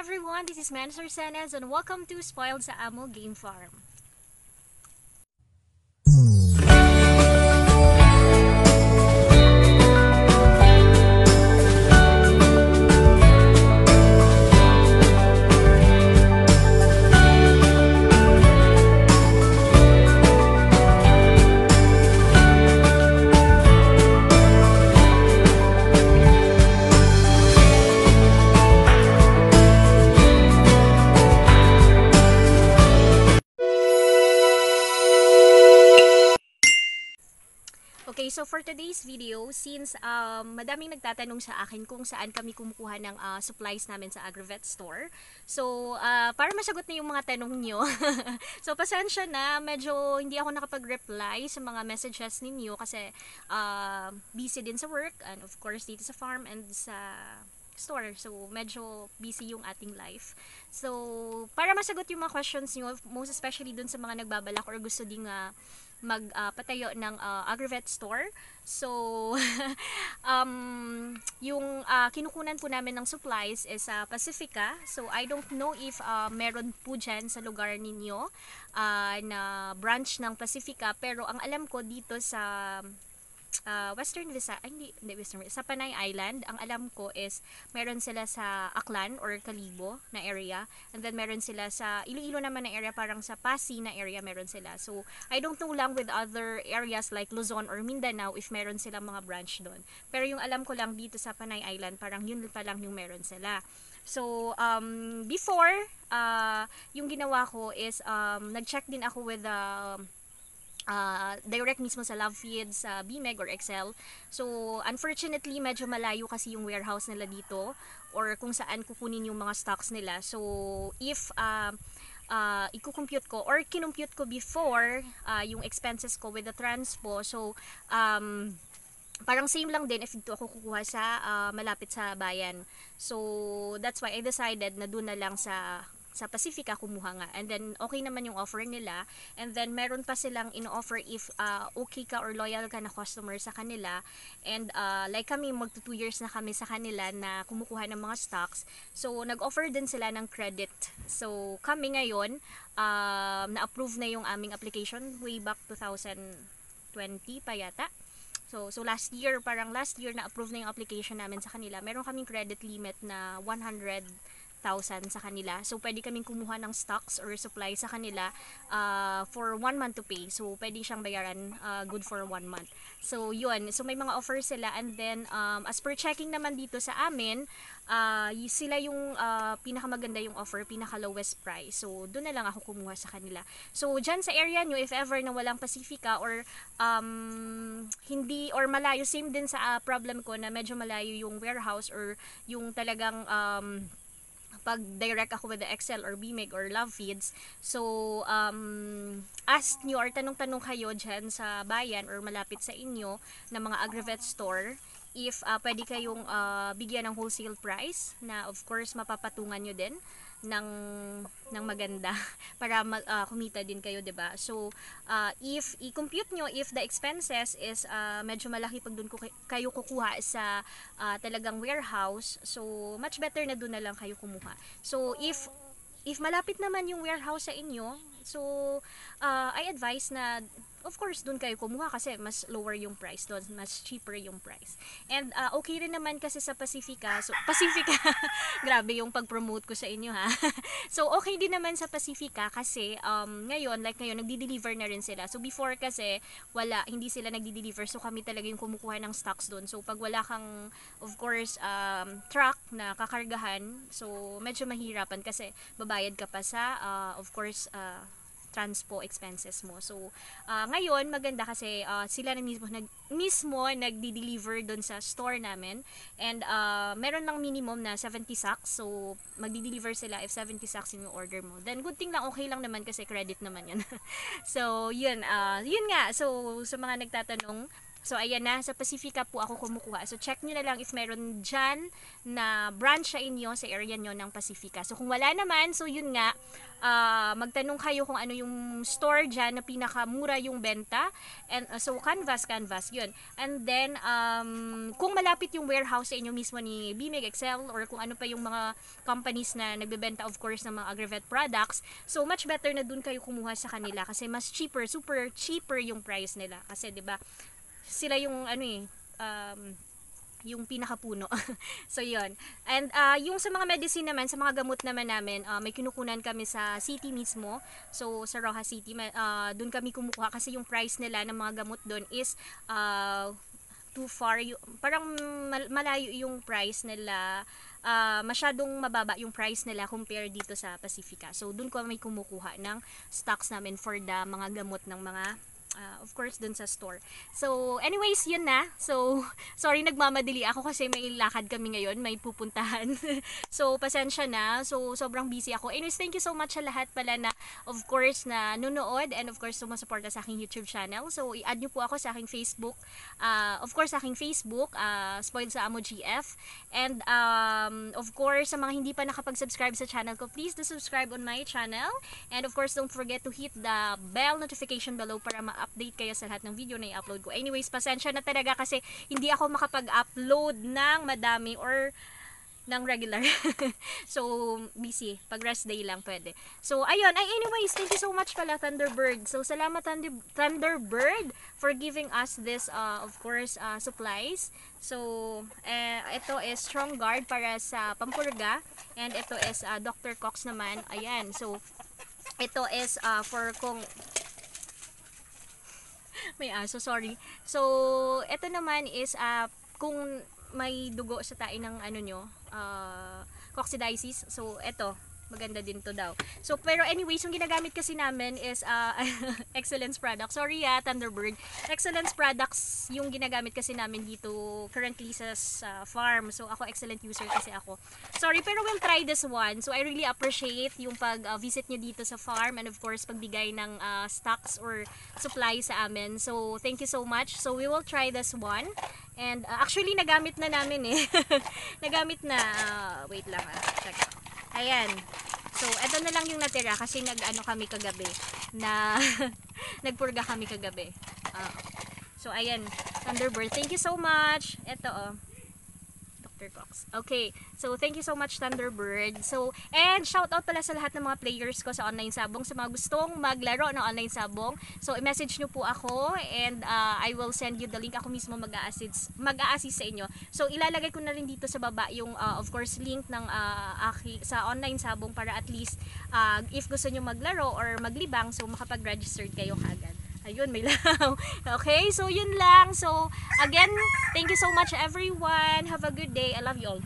everyone, this is Mansur Senes and welcome to Spoiled sa Amo Game Farm. Okay, so for today's video, since madaming nagtatanong sa akin kung saan kami kumukuha ng supplies namin sa Agrovet store. So, para masagot na yung mga tanong nyo, so pasensya na, medyo hindi ako nakapag-reply sa mga messages ninyo kasi busy din sa work and of course dito sa farm and sa store. So, medyo busy yung ating life. So, para masagot yung mga questions nyo, most especially dun sa mga nagbabalak or gusto ding magpatayo ng Agrovet store. So, yung kinukunan po namin ng supplies is Pacifica. So, I don't know if meron po dyan sa lugar ninyo na branch ng Pacifica. Pero ang alam ko dito sa Western Visayas, hindi Western Visayas, sa Panay Island, ang alam ko is meron sila sa Aklan or Kalibo na area, and then meron sila sa Iloilo naman na area, parang sa Pasig na area meron sila. So I don't know lang with other areas like Luzon or Mindanao if meron silang mga branch doon. Pero yung alam ko lang dito sa Panay Island, parang yun pa lang yung meron sila. So before yung ginawa ko is nag-check din ako with direct mismo sa Love Feeds, sa BMEG or Excel. So, unfortunately, medyo malayo kasi yung warehouse nila dito or kung saan kukunin yung mga stocks nila. So, if i-compute ko or kinumpute ko before yung expenses ko with the transpo, so, parang same lang din if dito ako kukuha sa malapit sa bayan. So, that's why I decided na doon na lang sa Pacifica kumuha nga. And then, okay naman yung offer nila. And then, meron pa silang in-offer if okay ka or loyal ka na customer sa kanila. And like kami, magto 2 years na kami sa kanila na kumukuha ng mga stocks. So, nag-offer din sila ng credit. So, kami ngayon, na-approve na yung aming application way back 2020 pa yata. So last year, parang last year na-approve na yung application namin sa kanila. Meron kaming credit limit na 100,000 sa kanila. So, pwede kaming kumuha ng stocks or supply sa kanila for 1 month to pay. So, pwede siyang bayaran good for 1 month. So, yun. So, may mga offers sila. And then, as per checking naman dito sa amin, sila yung pinakamaganda yung offer, pinaka-lowest price. So, doon na lang ako kumuha sa kanila. So, dyan sa area nyo, if ever na walang Pacifica or hindi or malayo, same din sa problem ko na medyo malayo yung warehouse or yung talagang pag direct ako with the Excel or BMEG or Love Feeds. So, ask nyo or tanong-tanong kayo dyan sa bayan or malapit sa inyo na mga Agrovet store if pwede kayong bigyan ng wholesale price na of course mapapatungan nyo din ng maganda para kumita din kayo, 'di ba? So, if i-compute nyo if the expenses is medyo malaki pag doon kayo kukuha sa talagang warehouse, so much better na doon na lang kayo kumuha. So, if malapit naman yung warehouse sa inyo, so I advise na of course doon kayo kumuha kasi mas lower yung price doon, mas cheaper yung price. And okay rin naman kasi sa Pacifica. So Pacifica, grabe yung pag-promote ko sa inyo ha. So okay din naman sa Pacifica kasi ngayon nagdi-deliver na rin sila. So before kasi hindi sila nagdi-deliver, so kami talaga yung kumukuha ng stocks doon. So pag wala kang of course truck na kakargahan, so medyo mahirapan kasi babayad ka pa sa of course transpo expenses mo. So, ngayon, maganda kasi sila na mismo nagdi-deliver doon sa store namin. And meron lang minimum na 70 sacks. So, magdi-deliver sila if 70 sacks yung order mo. Then, good thing lang, okay lang naman kasi credit naman yan. So, yun nga. So, sa mga nagtatanong, So ayan na, sa Pacifica po ako kumukuha. So check nyo na lang if meron dyan na branch sa inyo, sa area nyo ng Pacifica. So kung wala naman, so yun nga, magtanong kayo kung ano yung store dyan na pinakamura yung benta. And so Canvas yun. And then kung malapit yung warehouse sa inyo mismo ni BMEG, Excel, or kung ano pa yung mga companies na nagbebenta of course ng mga aggregate products, so much better na dun kayo kumuha sa kanila kasi mas cheaper, super cheaper yung price nila. Kasi 'di ba, sila yung yung pinakapuno. So yun. And yung sa mga medicine naman, sa mga gamot naman namin, may kinukunan kami sa city mismo. So sa Rojas City, doon kami kumukuha kasi yung price nila ng mga gamot doon is too far. Parang malayo yung price nila. Masyadong mababa yung price nila compare dito sa Pacifica. So doon ko may kumukuha ng stocks namin for the mga gamot ng mga of course dun sa store. So anyways, yun na. So sorry, nagmamadali ako kasi may lakad kami ngayon, may pupuntahan. So pasensya na. So sobrang busy ako. Anyways, thank you so much sa lahat pala na of course na nunood and of course sumusuporta sa aking YouTube channel. So i-add nyo po ako sa aking Facebook. Of course sa aking Facebook, Spoiled sa Amo GF. And of course sa mga hindi pa nakapag-subscribe sa channel ko, please do subscribe on my channel. And of course don't forget to hit the bell notification below para update kayo sa lahat ng video na i-upload ko. Anyways, pasensya na talaga kasi hindi ako makapag-upload ng madami or ng regular. So, busy. Pag rest day lang pwede. So, ayun. Anyways, thank you so much pala, Thunderbird. So, salamat Thunderbird for giving us this, of course, supplies. So, ito is Strong Guard para sa pampurga. And ito is Dr. Cox naman. Ayan. So, ito is for kung may aso, sorry. So, ito naman is kung may dugo sa tae ng ano nyo, coccidiosis. So, ito, maganda din to daw. So, pero anyways, yung ginagamit kasi namin is Excellence Products. Sorry Thunderbird. Excellence Products yung ginagamit kasi namin dito currently sa farm. So, ako excellent user kasi ako. Sorry, pero we'll try this one. So, I really appreciate yung pag-visit nyo dito sa farm and of course, pagbigay ng stocks or supply sa amin. So, thank you so much. So, we will try this one. And actually, nagamit na namin eh. Nagamit na. Wait lang check. Ayan. So, eto na lang yung natira kasi nag-ano kami kagabi na nagpurga kami kagabi. So, ayan. Thunderbird, thank you so much. Eto Dr. Cox. Okay. So, thank you so much, Thunderbird. So, and shout out pala sa lahat ng mga players ko sa online sabong, sa mga gustong maglaro ng online sabong. So, i-message nyo po ako and I will send you the link. Ako mismo mag-a-assist sa inyo. So, ilalagay ko na rin dito sa baba yung, of course, link ng sa online sabong para at least if gusto nyo maglaro or maglibang, so makapag-register kayo kaagad. Ayun, may lang. Okay, so yun lang. So, again, thank you so much everyone. Have a good day. I love you all.